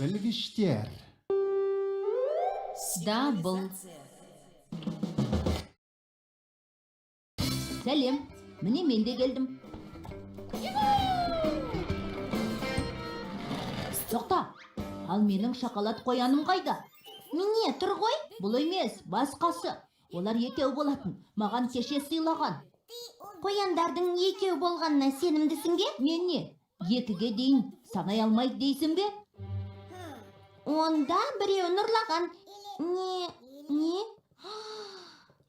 Білгіштер. Дабл. Сәлем, міне мен де келдім. Тоқта, ал менің шоколад қояным қайда? Міне, тұр ғой. Бұл емес, басқасы. Олар екеу болатын, маған кеше сыйлаған. Қояндардың екеу болғанына сенімдісің бе? Мен не? Екіге дейін санай алмайды дейсің бе? Онда біреуін ұрлаған. Не?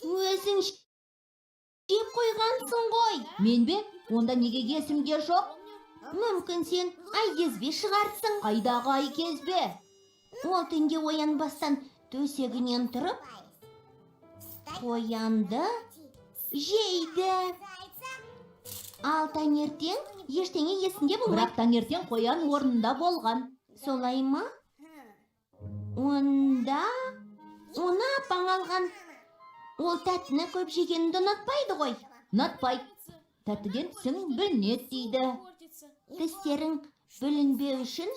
Өзің жеп қойғансың ғой. Мен бе? Онда неге есімде жоқ? Мүмкін сен айкезбе шығарсың. Қайдағы айкезбе? Ол түнде оянбастан төсегінен тұрып, қоянды жейді. Ал таңертең ештеңе есінде болмайды. Бірақ таңертең қоян орнында болған. Солай ма? Онда оны апаң алған. Ол тәттіні көп жегенді ұнатпайды ғой. Ұнатпайды. Тәттіден тісің білінеді дейді. Тістерің бүлінбеу үшін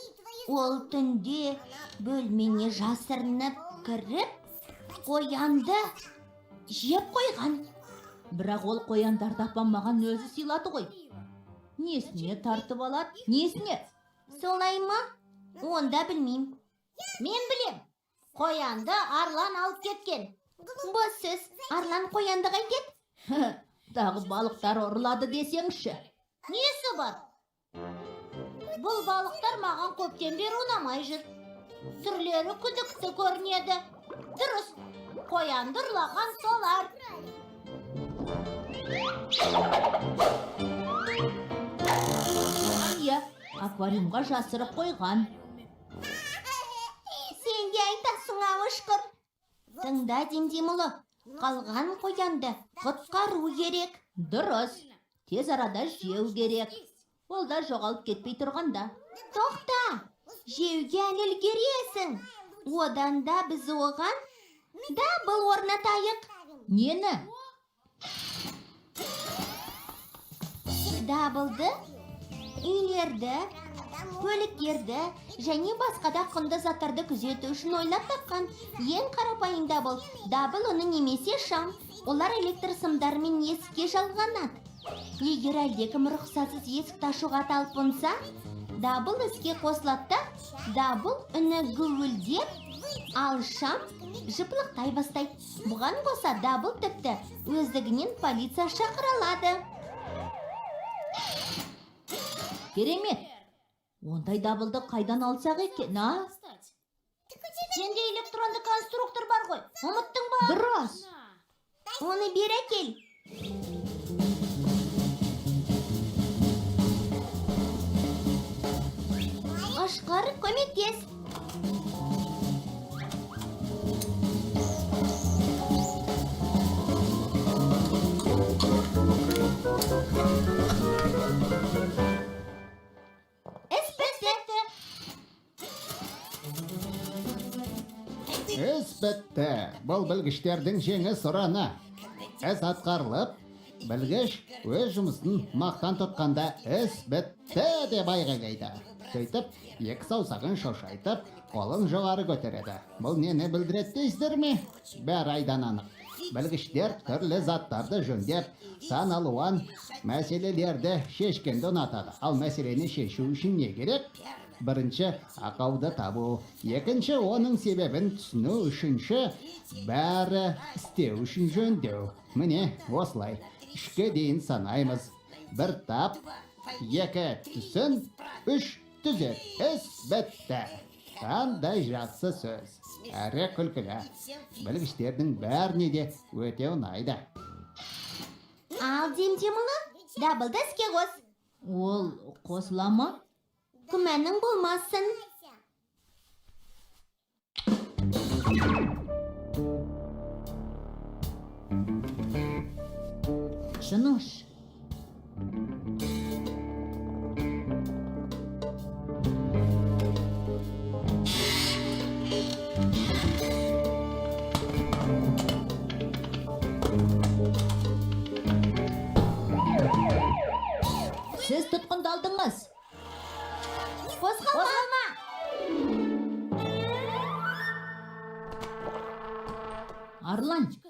ол түнде бөлмеңе жасырынып кіріп, қоянды жеп қойған. Бірақ ол қояндарды апам маған өзі сыйлады ғой. Несіне тартып алады? Несіне? Солай ма? Онда білмеймін. Мен білем. Қоянды арлан алып кеткен. Бос сөз, арлан қоянды қайтеді? Тағы балықтар ұрлады десеңші. Несі бар? Бұл балықтар маған көптен бері ұнамай жүр. Түрлері күдікті көрінеді. Дұрыс, қоянды ұрлаған солар. Иә, аквариумға жасырып қойған. Сен де айтасың ауышқыр. Тыңда, Демдемұлы, қалған қоянды құтқару керек. Дұрыс, тез арада жеу керек. Ол да жоғалып кетпей тұрғанда. Тоқта, жеуге әлі үлгересің. Одан да біз оған дабыл орнатайық. Нені? Дабылды үйлерді, көліктерді және басқа да құнды заттарды күзету үшін ойлап тапқан. Ең қарапайым дабыл. Дабыл оны немесе шам. Олар электр сымдарымен есікке жалғанады. Егер әлдекім рұқсатсыз есікті ашуға талпынса, дабыл іске қосылады да, дабыл үні гуілдеп, ал шам жыпылықтай бастайды. Бұған қоса дабыл тіпті өздігінен полиция шақырылады. Керемет. Ондай дабылды қайдан алсақ екен, а? Сенде электронды конструктор бар ғой, ұмыттың ба? Дұрыс. Оны бер әкел. Ашқар, көмектес. Іс бітті. Іс бітті. Бұл білгіштердің жеңіс ұраны. Іс атқарылып, білгіш өз жұмысын мақтан тұтқанда іс бітті деп айғайлайды. Сөйтіп, екі саусағын шошайтып, қолын жоғары көтереді. Бұл нені білдіреді дейсіздер ме? Бәрі айдан анық. Білгіштер түрлі заттарды жөндеп, сан алуан мәселелерді шешкенді ұнатады. Ал мәселені шешу үшін не керек? Бірінші, ақауды табу. Екінші, оның себебін түсіну. Үшінші, бәрі істеу үшін жөндеу. Міне, осылай. 3-ке дейін санаймыз. 1 тап, 2 түсін, 3 түзет. Іс бітті. Қандай жақсы сөз. Әрі күлкілі. Білгіштердің бәріне де өте ұнайды. Ал Демдемұлы, дабылды іске қос. Ол қосыла ма? Күмәнің болмасын. Шыныш. Сіз тұтқындалдыңыз. Қозғалма.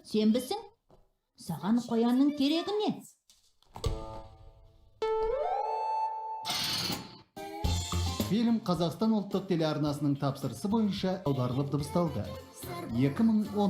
Сенбісің? Саған қоянның керегі не? Фильм Қазақстан ұлттық телеарнасының тапсырысы бойынша аударылып дыбысталды. 2010